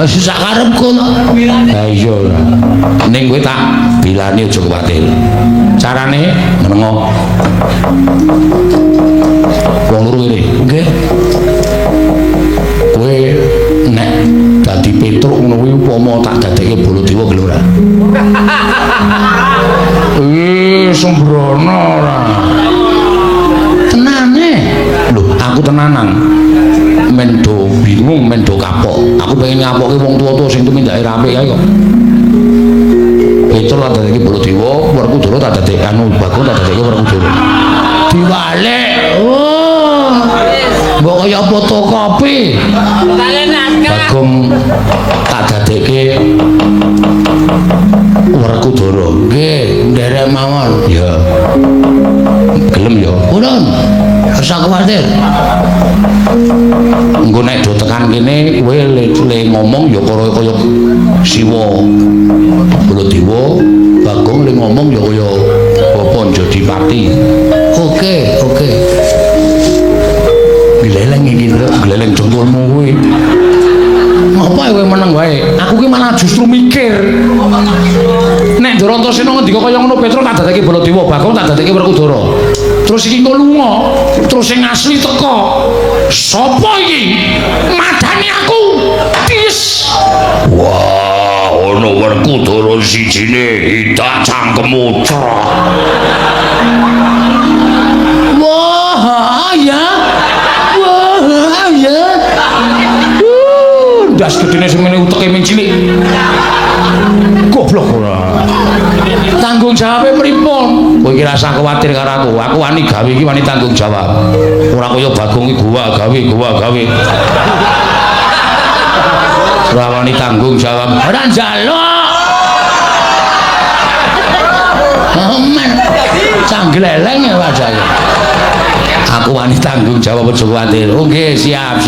Wis sak karepku to. Ha iya. Ning kowe tak bilani aja kuwatir. Carane menengo. Wong loro ngene. Nggih. Kowe nek dadi Petruk ngono kuwi upama tak dadekke Baladewa gelem ora? Sembrono ora. Tenane. Lho, aku tenanan. Mendo bingung, mendo kapok. Aku pengen ngapokke wong tuwa-tuwa sing tumindake apik kae kok. Petruk tak dadekke Baladewa, Werkudara tak dadekke Bagong tak dadekke Werkudara. Diwalek. Oh. Mbok kaya fotokopi. Bagong tak dadekke Werkudara. Nggih, nderek mawon. Ya. Gelem ya. Purun. Ora kuwatir. Engko nek do tekan kene kowe le ngomong ya kaya Siwa Baladewa, Bagong le ngomong ya kaya Bapak Jodipati. Oke. Gleleng iki lho, gleleng jengkulmu kuwi. Apa kowe meneng wae? Aku ki malah justru mikir. Nek Darantasena ngendika kaya ngono Petruk tak dadekke Baladewa, Bagong tak dadekke Werkudara. Terus iki engko lunga, terus sing asli teka. Sopo iki? Madani aku. Tis. Wah, ono Werkudara sijine idak cangkemmu. Wah, ya. Das gedene semene uteke men cilik. Goblok ora. Tanggung jawabe pripun? Kowe iki rasa kuwatir karo aku. Aku wani gawe iki wani tanggung jawab. Ora kaya Bagong iki gua gawe. Ora wani tanggung jawab. Ora njaluk. Aman. Canggleleng ya wajahe. Aku wani tanggung jawab aja kuwatir. Nggih, siap.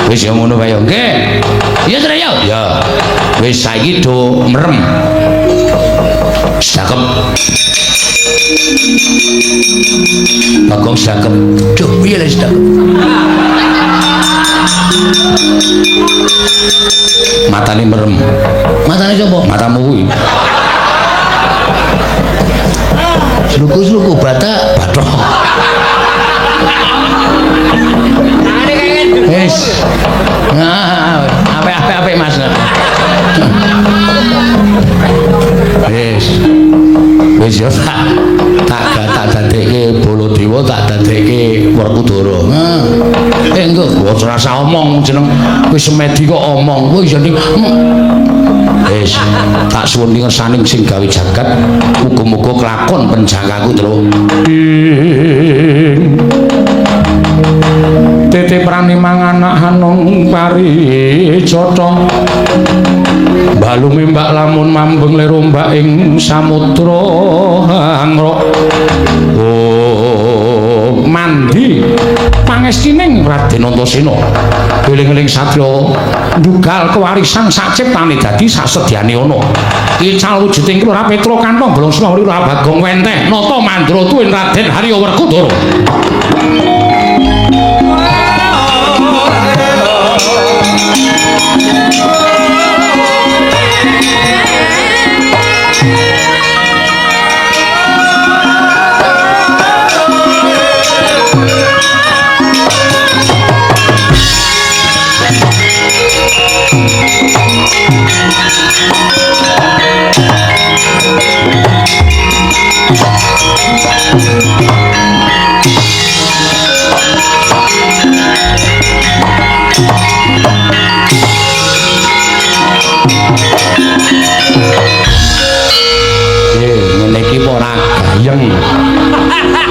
Wis ya ngono wae nggih. Iya to ya? Ya. Wis saiki do merem. Cakep. Bagong cakep. Duh, piye lek cakep. Matane merem. Matane sapa? Matamu kuwi. Sluku bathok. Wis. Nah, apik Mas. Wis ya tak dadekke Baladewa, tak dadekke Werkudara. Engko ora usah omong jeneng wis semedi kok omong. Kowe ya ning wis tak suwun ngersaning sing gawe jagat muga-muga kelakon penjagaku terus. Tete prani mangan anak hanung pari cotong balung mbak lamun mambeng lerombak ing samudra hangrok. Oh mandi pangestining Raden Antasena eling-eling sadya ndugal kewarisan sak ciptane dadi sasedyane ana. Iki calujuding Kira Petruk kantong bolong Semawur Bagong Wenteh nata mandra tuwin Raden Harya Werkudara.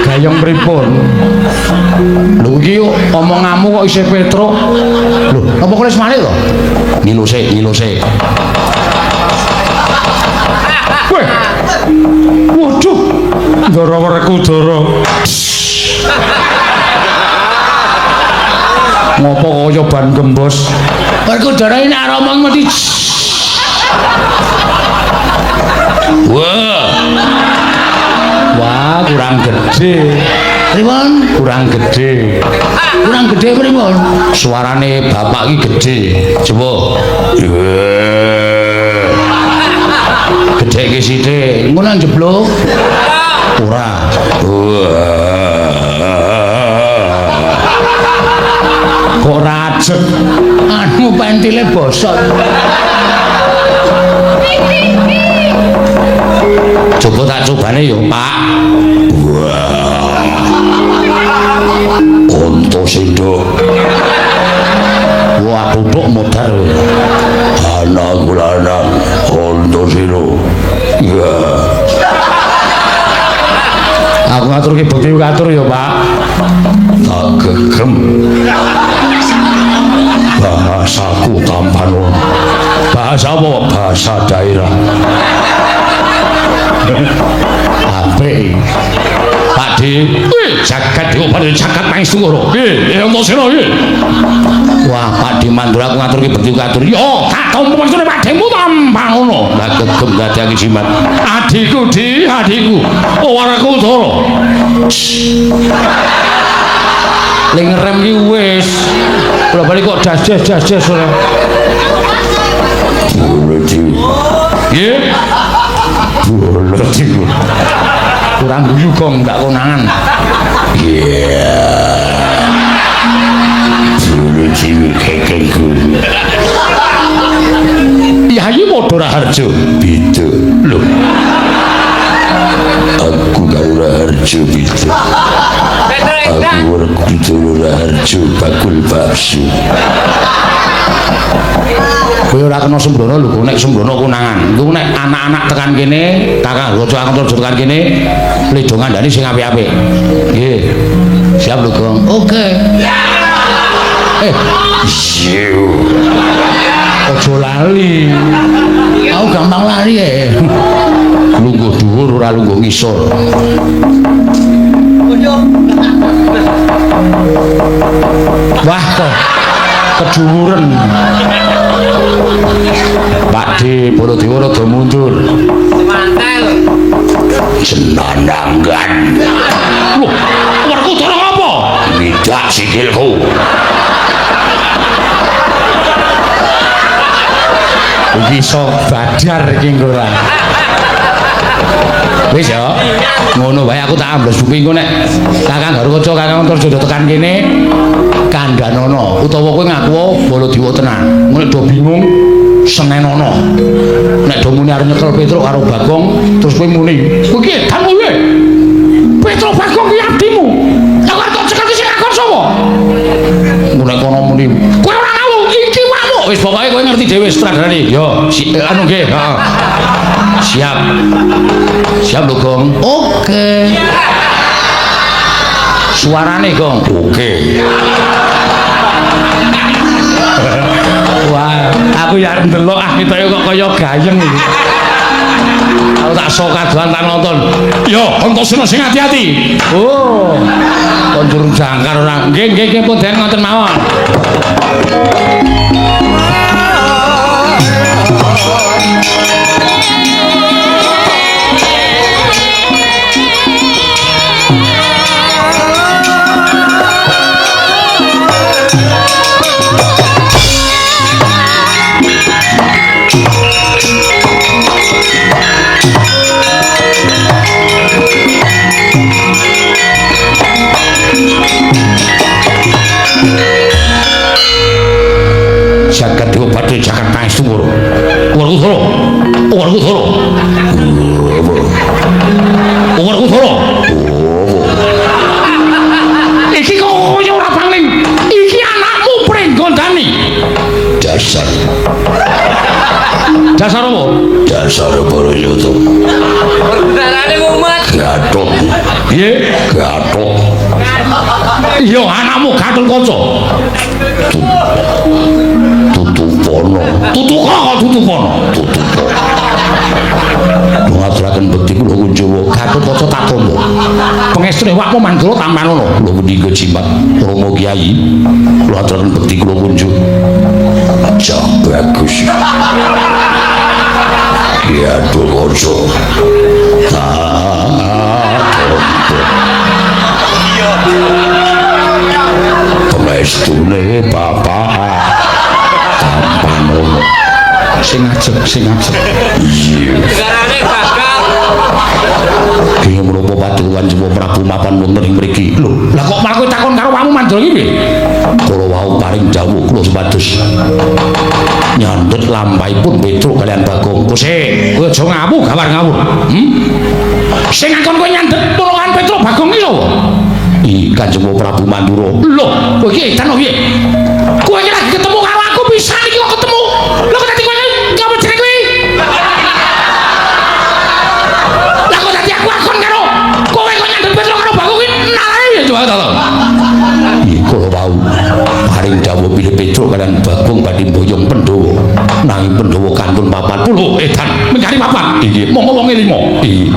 Gayeng pripun? Lho iki omonganmu kok isih Petruk. Lho, apa kok wis malih to? Ngilu sik. Weh. Waduh. Ndara Werkudara. Ngopo kaya ban gembos? Werkudara ini arep omong mesti. Wah, kurang gede. Pripun? Kurang gede. Kurang gede pripun? Suarane bapak iki gede. Coba. Gede iki sithik. Engko nang jeblok. Ora. Kok rajek. Anu pentile bosok. Coba tak cobane yo, Pak. Wah. Konto sinduk. Wah, duduk modar. Anak lanang konto sinduk. Ya. Aku ngaturke bukti ngatur ya, Pak. Tak gegem. Bahasaku tampan. Bahasa apa? Bahasa daerah. Apik. Pak Di, jagat diobati jagat Pangestu Koro. Nggih, Antasena nggih. Wah, Pak Di Mandura aku ngaturke bekti katur. Yo, tak komponsune Pak Dimu tampan ngono. Lah gegem dadi jimat. Adikku Di, adikku. Waraku Dara. Ling ngerem ki wis. Kula bali kok das ora. Nggih. Boleh kurang guyu gong gak konangan. Iya. Dulu cilik kekengku. Yayi padha Raharjo. Beda. Lho. Aku karo Raharjo beda. Aku werku Raharjo bakul bakso. Kowe ora kena sembrono lho, nek sembrono konangan. Iku nek anak-anak tekan kene, Kakang Raja Antarja tekan kene, pledo ngandani sing apik-apik. Nggih. Siap lho, Gong. Oke. Siu. Aja lali. Aku gampang lali ya. Lungguh dhuwur ora lungguh ngisor. Wah kok keduwuren. Pak D, Baladewa rada mundur. Semantel. Senandanggan. Loh, warku tolong apa? Tidak sikilku. Bisa badar iki ora. Wis ya. Ngono wae aku tak ambles buku iku nek Kakang Garukaca Kakang Antarja tekan kene kandhanono utawa kowe ngaku Baladewa tenan. Nek do bingung senenono. Nek do muni arep nyekel Petruk karo Bagong terus kowe muni. Kowe ki edan kowe. Petruk Bagong ki abdimu. Lah kok cekel sing akon sapa? Nek kono muni kowe ora tahu iki wamu. Wis pokoke kowe ngerti dhewe sutradarane. Yo, anu nggih, heeh. Siap. Siap lho, Gong. Oke. Suarane, Gong. Oke. Wah, aku ya ndelok ketoke kok kaya gayeng iki. Aku tak sok kadoan tak nonton. Yo, Antasena sing ati-ati. Oh. Kondur jangkar ora. Nggih, pun den ngoten mawon. Jagat Dewa Bathara jagat Pangestu Koro. Warku Dara. Iki kok kaya ora paling. Iki anakmu Pringgondani. Dasar. Dasar apa? Dasar Barayata. Darane mumet. Gathot. Piye? Gathot. Iya anakmu Gatotkaca. Tutupono. Tutupono. Ngaturaken bekti kula Kunjawa Gatotkaca tak tampa. Pangestune wakmu Mandura tampanono. Kula punika jimat Rama Kyai. Kula aturaken bekti kula Kunjawa. Cak bagus. Gatotkaca. Tak tampa. pangestune bapak gampang ngono sing ajeg iya negarane gagal kaya menapa patuhan Jawa Prabu mapan wonten ing mriki lho lah kok malah kowe takon karo wamu mandra iki piye kula wau paring dawuh kula supados nyandhet lampahipun Petruk kalian Bagong Kusik kowe aja ngawur gawar ngawur sing ngakon kowe nyandhet tulungan Petruk Bagong iki sapa Kanjeng Prabu Mandura lho kowe iki edan piye kowe iki lagi ketemu karo aku bisa iki kok ketemu lho kok dadi kowe ngapa jeneng kowe lah kok dadi aku akon karo kowe kok nyandhet Petruk karo Bagong iki nalane piye coba to iki kula wau paring dawuh pilih Petruk kalian Bagong badhe mboyong Pandhawa nanging Pandhawa kantun 40 edan mengkari papan iki monggo wonge 5 iki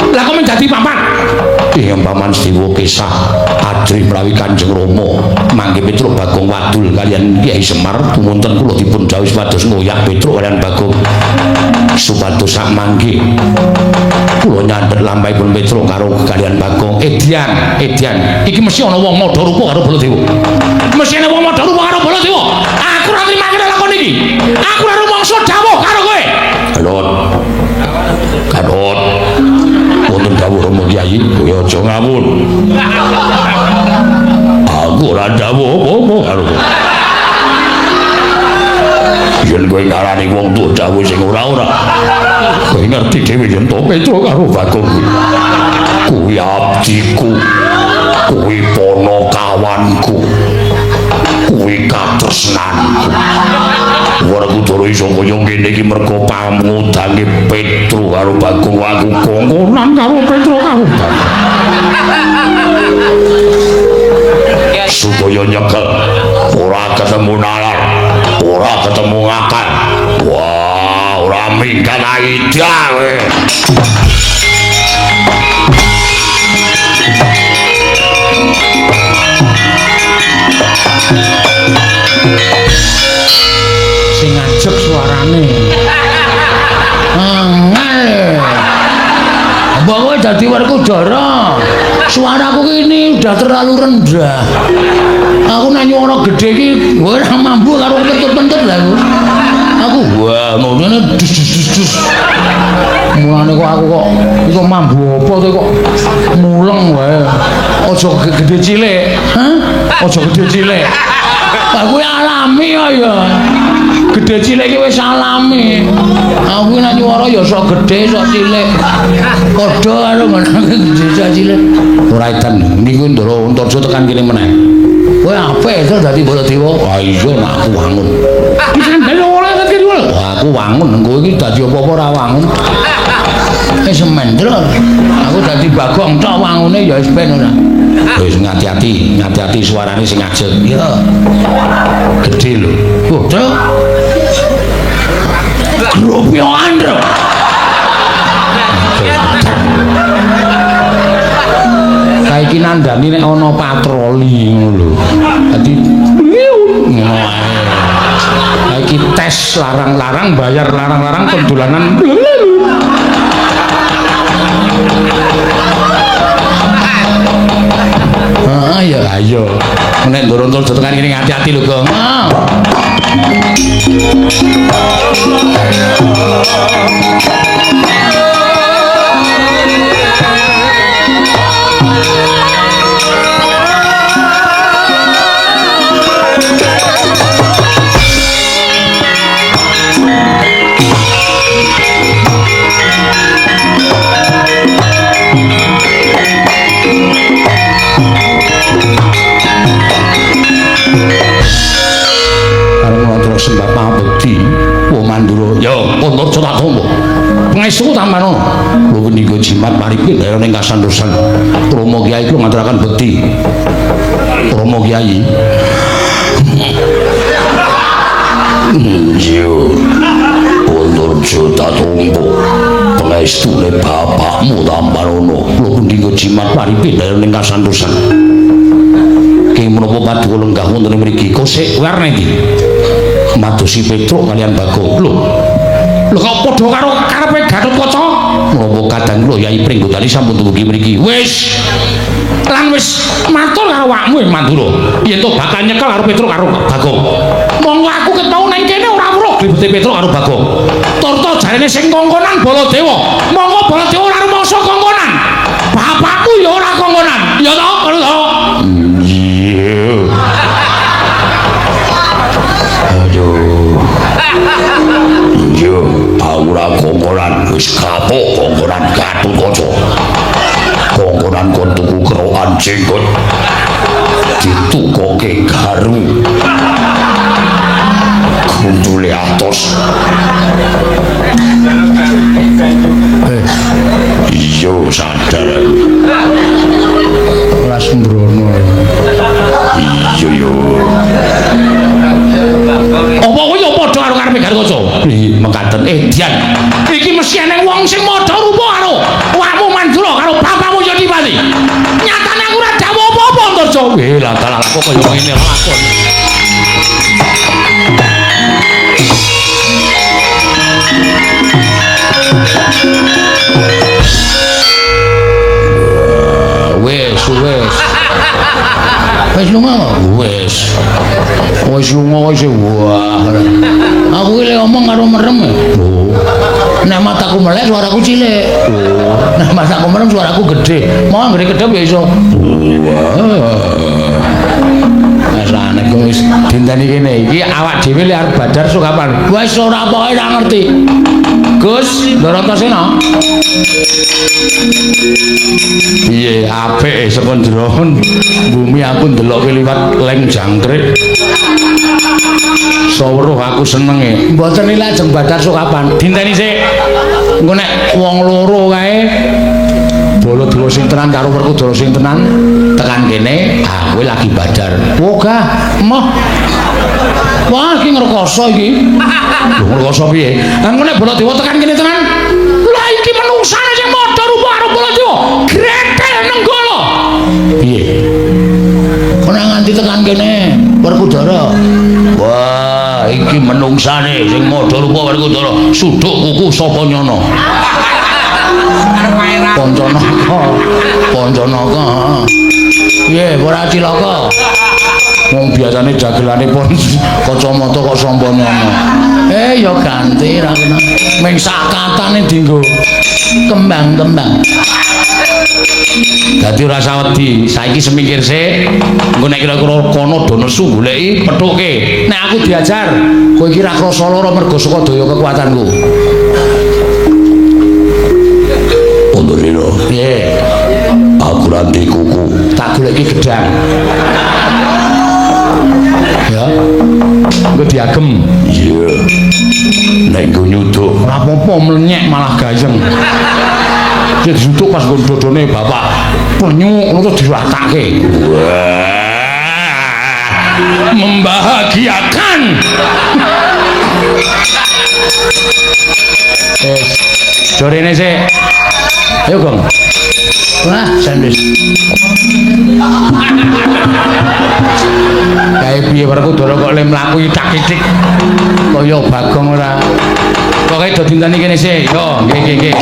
lah kok menjadi papan yang paman Dewa Kesah Adri melawi Kanjeng Rama mangke Petruk Bagong wadul kalian Kyai Semar tumunten kula dipun dawuh supados ngoyak Petruk kalian Bagong supados sak mangke kula nyandhet lampahipun Petruk karo kalian Bagong Edian iki mesti ana wong madha rupa karo Baladewa mesti ana wong madha rupa karo Baladewa aku ora trimo lakon iki aku ora rumangsa dawuh karo kowe Gadot wonten dawuh Rama Kyai kowe aja ngawur aku ora dawuh apa-apa karo kowe yen kowe ngarani wong tuwa dawuh sing ora-ora kowe ngerti dhewe yen to Petruk karo Bagong kuwi abdiku kuwi ponokawanku kuwi katresnanku warga Dara iso kaya ngene iki mergo pamudange Petruk karo Bagong aku kongkonan karo Petruk karo Bagong supaya nyekel ora ketemu nalar ora ketemu ngakal wah ora minggat aida kowe sing ajeg suarane angel mbok kowe dadi Werkudara suaraku ini udah terlalu rendah aku nyanyi orang gede iki ora mampu karo pentut-pentut lho aku wah ngene dus mulane kok aku kok iso mampu apa to kok muleng wae aja gede cilik aja gede cilik aku alami ya gede cilik iki wis alami aku nek nyuwara ya sok gede sok cilik padha karo ngono gede sok cilik ora edan niku Ndara Antarja tekan kene meneh kowe apik to dadi Baladewa ha iya nek aku wangun sandal ora ngerti dulu aku wangun kowe iki dadi apa-apa ora wangun semendro aku dadi Bagong tok wangune ya wis ben ora wis ngati-ati suarane sing ajeg iya gede lho oh cok grup yo andro saiki nandani nek ana patroli ngono lho dadi iki tes larang-larang bayar larang-larang pendulanan ya ayo nek ndoro-ndoro tekan kene hati-hati lho Gong sembah pabekti wong Mandura ya Antarja tak tampa pangestu tamano lho niku jimat maripun ning kasantosan Rama Kyai kula ngaturaken bekti Rama Kyai yo Antarja tak tampa pangestune bapakmu Tambarono lho niku jimat maripun ning kasantosan ki menapa paduka lenggah wonten mriki Kusik warna iki madosi Petruk kalian Bagong lho kok padha karo karepe Gatotkaca menapa kadang kula Yai Pringgotani sampun dumugi mriki wis lan wis matur karo awakmu Mandura yen to bakal nyekel karo Petruk karo Bagong. Monggo aku ketau nang kene ora weruh glibete Petruk karo Bagong. Turta jarene sing kongkonan Baladewa. Monggo Baladewa ora rumangsa kongkonan. Bapakku ya ora kongkonan. Ya to, ngono to. Iya. Aduh. Iya, ora kongkonan wis kapok kongkonan Gatotkaca. Kongkonan kon tuku kerokan jenggot ditukoke garu kuntule atos. Iya sadar ora sembrono. Iya yo apa kowe yo padha karo karepe Gatotkaca mekaten Dian iki mesti ana wong sing padha rupa karo awakmu Mandura karo bapakmu Yodipati. Nyatane aku ora dawuh apa-apa Antarja. Lah dalah kok kaya ngene lakon. Wes lunga wis wah aku iki ngomong karo merem nek mataku melek suaraku cilik nek mataku merem suaraku gede mau gede kedap ya iso asane wis dinteni kene iki awak dhewe le arep badar sok kapan wis ora pokoke ora ngerti Gus Darantasena piye apik saka njero bumi aku ndeloke liwat leng jangkrik sawruh aku senenge mboten lajeng badar sok kapan dinteni sik engko nek wong loro kae Baladewa sing tenan karo Werkudara sing tenan tekan kene kowe lagi badar wogah emoh wah iki ngrekoso iki lho ngrekoso piye engko nek Baladewa tekan kene tenan lha iki menungsane sing padha rupa karo Baladewa gretel nenggala piye kok nganti tekan kene Werkudara wah iki menungsane sing padha rupa Werkudara suduk kuku sapa nyono Pancanaka piye ora cilaka wong biasane dagelane pon kacamata kok sampanana ya ganti ra kena ming sakatane dienggo kembang-kembang dadi ora usah wedi saiki semingkir sik engko nek kira-kira kono do nesu goleki pethuke nek aku diajar kowe iki ra krasa lara mergo saka daya kekuatanku. Pondorino piye aku ranti kuku tak goleki gedang ya engko diagem iya nek nggo nyuduk ora apa-apa mlenyek malah gayeng sing disuduk pas nggon dodone bapak penyuk ngono diratake wah membahagiakan jorene sik ayo Gong wah sandwich kae piye Werkudara kok le mlaku itak-itik kaya Bagong ora pokoke do dinteni kene sik yo nggih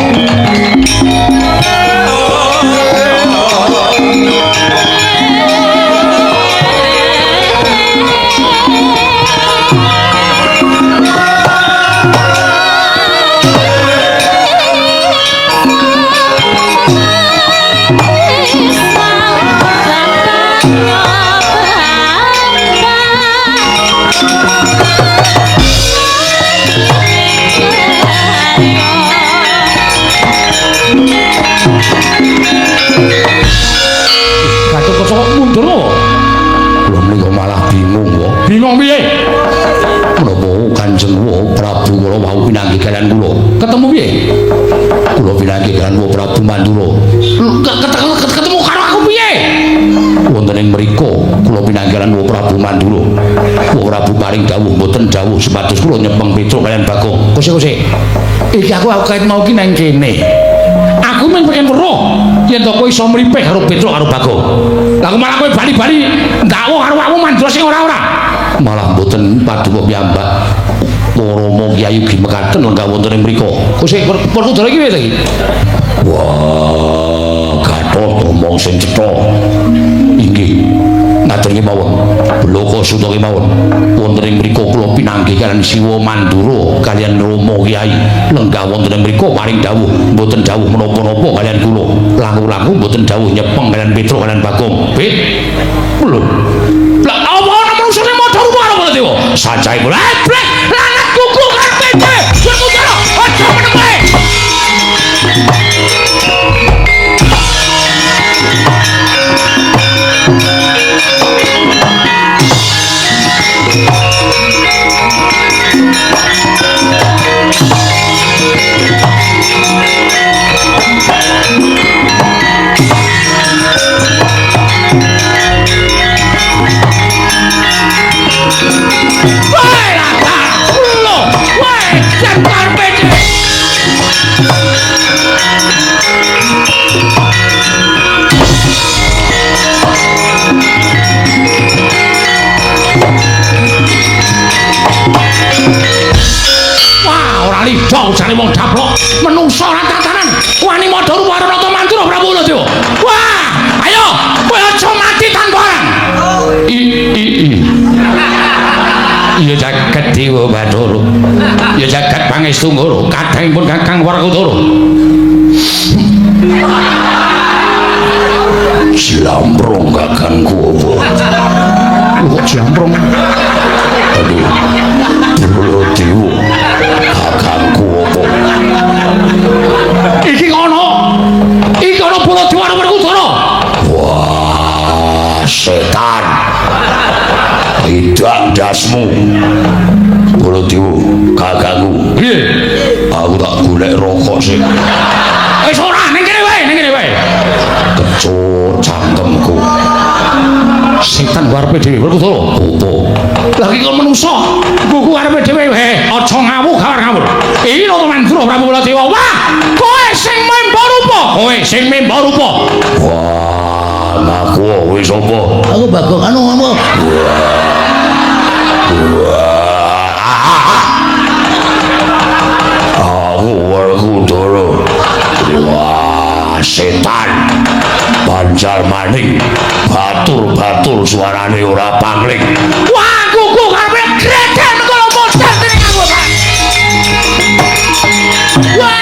bingung piye menapa Kanjeng Prabu kula wau pinanggih kalian kula ketemu piye kula pinanggih kalian Prabu Mandura ketemu karo aku piye wonten ing mriku kula pinanggih kalian Prabu Mandura Prabu paring dawuh mboten dawuh sepados kula nyepeng Petruk kalian Bagong kose iki aku kait mau ki nang kene aku men pengen weruh yen to kowe iso mripih karo Petruk karo Bagong lha malah kowe bali-bali ndakwa karo awakmu Mandura sing ora-ora malah mboten paduka piyambak Rama Kyai Ugi mekaten lenggah wonten ing mriku. Kok sik Werkudara iki piye to iki? Wah, padha mong sing cetha. Inggih. Ngaten mawon. Bloko Suta kemawon. Wonten ing mriku kula pinanggih kalian Siwa Mandura kalian Rama Kyai. Lenggah wonten ing mriku paring dawuh mboten dawuh menapa-napa kalian kula. Langu-langu mboten dawuh nyepeng kalian Petruk kalian Bagong. Pit. Lho. Lah apa ana manusane modho rupa karo Baladewa? Sajae kula blek lanat kuku karepe. Sumutara aja meneng wae. Lidah jane wong dablok menungso ora tatanan wani madha rupa Rata Mantura Prabu Baladewa. Wah, ayo kowe aja mati tanpa orang. Ya jagat Dewa Bathara. Ya jagat Pangestu Nggara kadangipun Kakang Werkudara. Jlamprong Kakang Kuwa. Kok jlamprong? Aduh. Baladewa. Kakangku apa? Iki kono Baladewa karo Werkudara. Wah, setan. Tidak dasmu. Baladewa, kakangku. Piye? Aku tak golek rokok sih. Wis ora, ning kene wae. Kecut cangkemku. Setan karepe dhewe Werkudara. Apa? Lagi kok menungso, buku karepe dhewe aja ngawur ngawur. Iki Rata Mantura Prabu Baladewa. Wah, kowe sing memba rupa. Wah, ngaku wis apa? Aku Bagong anu apa? Aku Werkudara. Wah, setan. Banjar maning, batur suarane ora pangling. Wah, kuku karepe greten karo modal dening aku, Pak. Wah.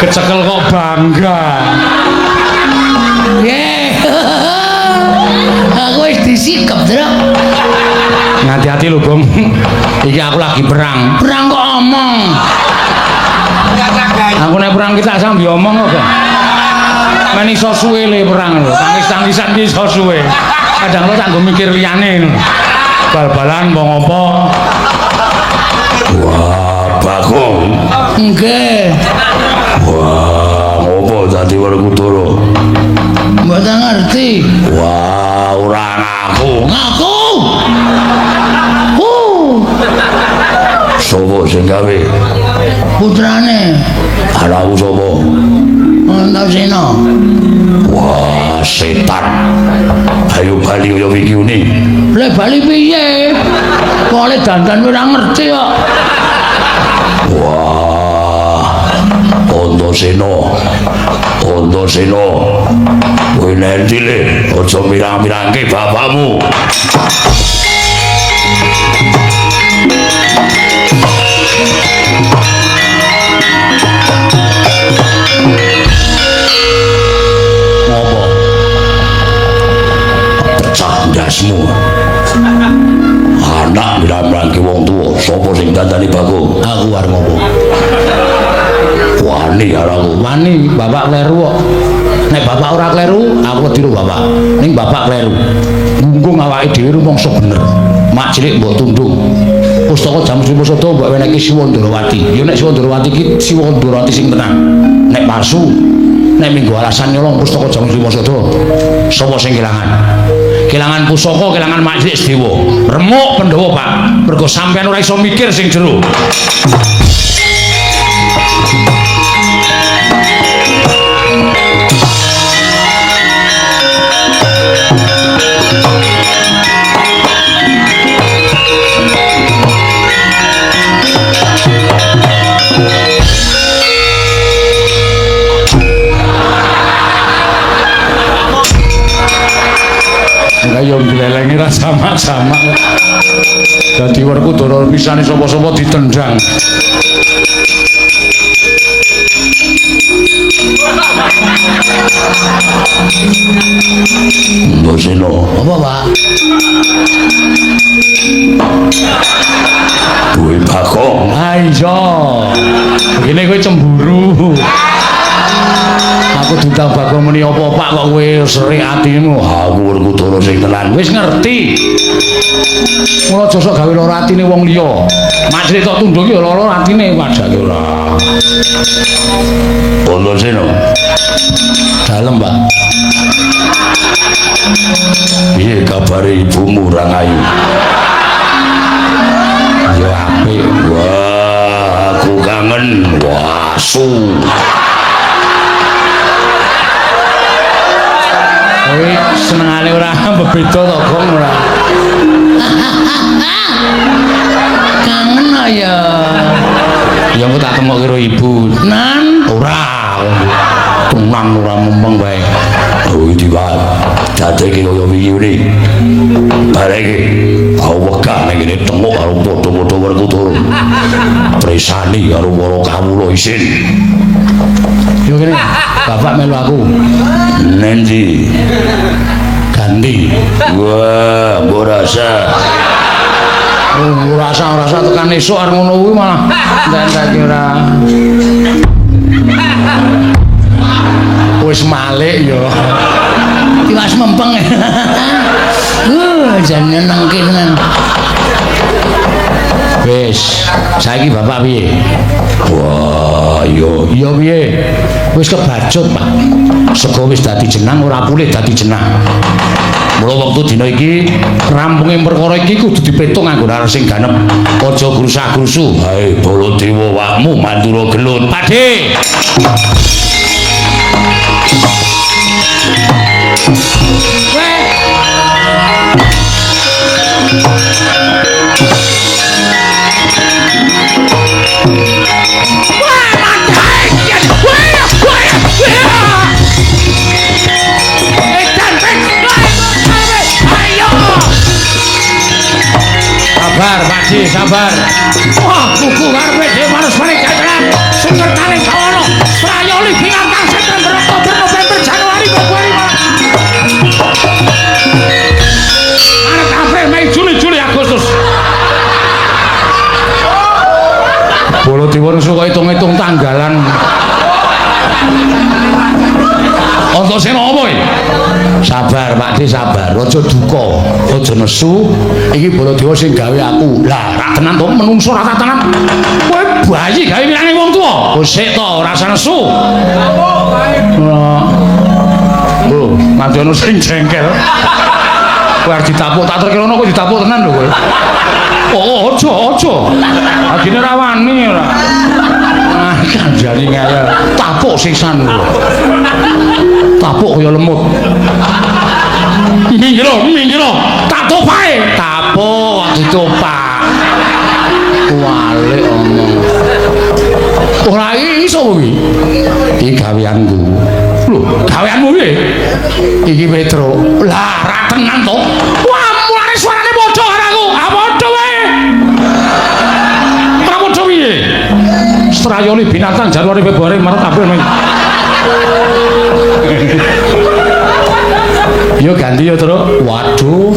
Kecekel kok bangga. Aku wis disikep, Tru. Hati-hati lho, Bung. Iki aku lagi perang. Perang kok omong. Aku nek perang kita sambil omong kok. Men iso suwe le perang lho. Tangis-tangisan iki iso suwe. Kadang lo tak nggo mikir liyane lho. Bal-balan mbok ngopo. Wah, Bagong. Nggih. Wah, ngopo dadi Werkudara? Mboten ngerti. Wah, ora ngaku. Ngaku. Sopo sing gawe? Putrane. Anakku sopo? Antasena. Wah, setan. Ayo bali kaya iki uni. Lah bali piye? Kok dandan ora ngerti kok. Wah. Antasena kowe nek cilik aja mirang-mirangke bapakmu. Ngopo? Pecah ndasmu. Anak mirang-mirangke wong tuwa, sapa sing dandani Bagong? Aku arep ngopo? Wani karo wani, bapak kleru kok. Nek bapak ora kleru, aku tiru bapak. Ning bapak kleru. Munggung awake dhewe rumangsa bener. Mak cilik mbok tundung. Pustaka Jam Sri Sada mbok wenehke Siwa Ndrawati. Ya nek Siwa Ndrawati iki Siwa Ndrawati sing tenang. Nek palsu, nek minggu alasan nyolong pustaka Jam Sri Sada, sapa sing kelangan? Kelangan pusaka, kelangan Mak Cilik Sedewa. Remuk Pandhawa, Pak. Mergo sampean ora iso mikir sing jero. Ayo nglelengi ra sama-sama. Dadi Werkudara pisane sapa-sapa ditendang. Antasena, apa, Pak? Kowe Bagong. Ha iya. Begini kowe cemburu. Aku ditang Bagong muni apa Pak kok kowe serik atimu. Aku Werkudara sing tenan. Wis ngerti. Mula aja sok gawe lara atine wong liya. Mak Cilik tok tunduk ya lara atine padake ora. Antasena. Dalem, Pak. Piye kabare ibumu Rangayu? Ya apik. Wah, aku kangen. Wasu. Kowe senengane ora bebeda to, Gong ora. Kangen ya. Ya aku tak temok karo ibu. Nan ora. Tenan ora mempeng wae. Oh iki wae. Dadeke kaya wingi bareke aku wegah ning kene temuk karo padha-padha Werkudara. Tresani karo para kawula isin. Yo kene, bapak melu aku. Nendi. Ganti. Wah, mbok rasa. Oh, rasa tekan esuk arep ngono kuwi malah ndak kira. Wis malik yo. Tiwas mempeng. Jan nyenengke tenan. Wis, saiki bapak piye? Wah, iya piye? Wis kebacut, Pak. Sego wis dadi jenang ora pulih dadi jenang. Mula wektu dina iki rampunge perkara iki kudu dipetung nganggo lara sing ganep. Aja grusak-grusu. Hae Baladewa wakmu mandura gelut. Pakde. Sabar, Pakji, sabar. Wah, kuku karepe dhewe manus paling jajaran. Sing ngertane kawono. Prayoli binatang September, Oktober, November, Januari, Februari, Maret. April, Mei, Juli, Agustus. Baladewa suka hitung-hitung tanggalan. Antasena apa iki? Sabar, Pakde, sabar. Aja duka, aja nesu. Iki Baladewa sing gawe aku. Lah, ra tenan to menungso ra tenan. Kowe bayi gawe pirane wong tuwa. Oh, sik to, ora usah nesu. Oh, mati ono sing jengkel. Kowe arep ditapuk, tak terkirono kowe ditapuk tenan lho kowe. Oh, aja. Adine ra wani ora. Ah, kanjane ngayal. Tapuk sisan lho. Tapuk kaya lemut. Minggir. Tak topae. Tapuk ditopak. Walik omong. Ora iso kuwi. gaweanku. Lho, gaweanmu piye? Iki Petro. Lah, ra tenan to. Wah, mulane suarane padha karo aku. Ah padha wae. Ora padha piye? Strayoli binatang Januari Februari Maret April Mei. Yo ganti yo, Tru. Waduh.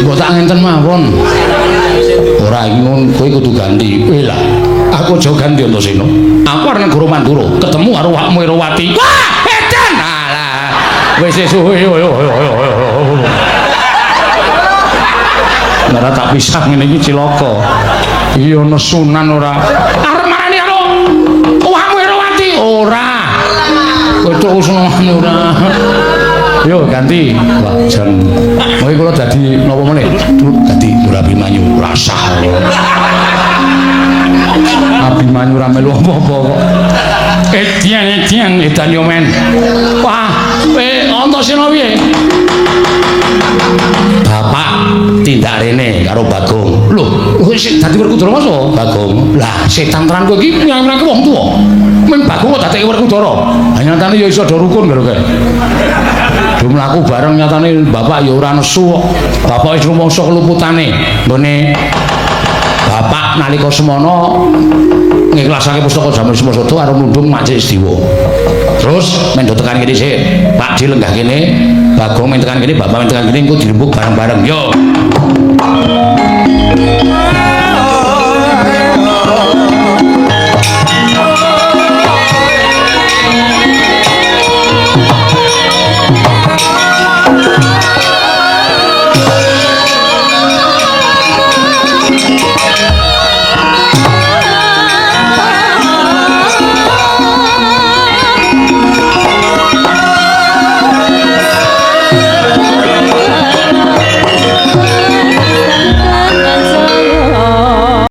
Mbok tak ngenten mawon. Ora iki ngono kowe kudu ganti. Kowe lah. Aku aja ganti Antasena. Aku arep negara Mandura, ketemu karo awakmu Erawati. Wah, edan. Alah. Wis suwe yo. Ora tak pisah ngene iki cilaka. Iki ana sunan ora. Arep marani karo awakmu Erawati. Ora. Kocok senengane ora. Yo ganti. Wah, jan. Kowe kula dadi napa meneh? Dadi Abimanyu rasah. Abimanyu ra melu apa-apa kok. Etian edan yo men. Wah, Antasena piye? Bapak tindak rene karo Bagong. Lho, wis dadi Werkudara masa Bagong. Lah, setan tenan kowe iki nyang-nyang wong tuwa. Men Bagong kok dadeke Werkudara. Ha nyatane ya iso do rukun karo kowe. Do mlaku bareng nyatane bapak ya ora nesu kok. Bapak wis rumangsa keluputane. Nggone bapak nalika semana ngiklasake pustaka Jamal Sumasada karo nundung Mak Istiwa. Terus men do tekan kene sik. Pak dilenggah kene, Bagong men tekan kene, bapak men tekan kene engko dirembuk bareng-bareng. Yo.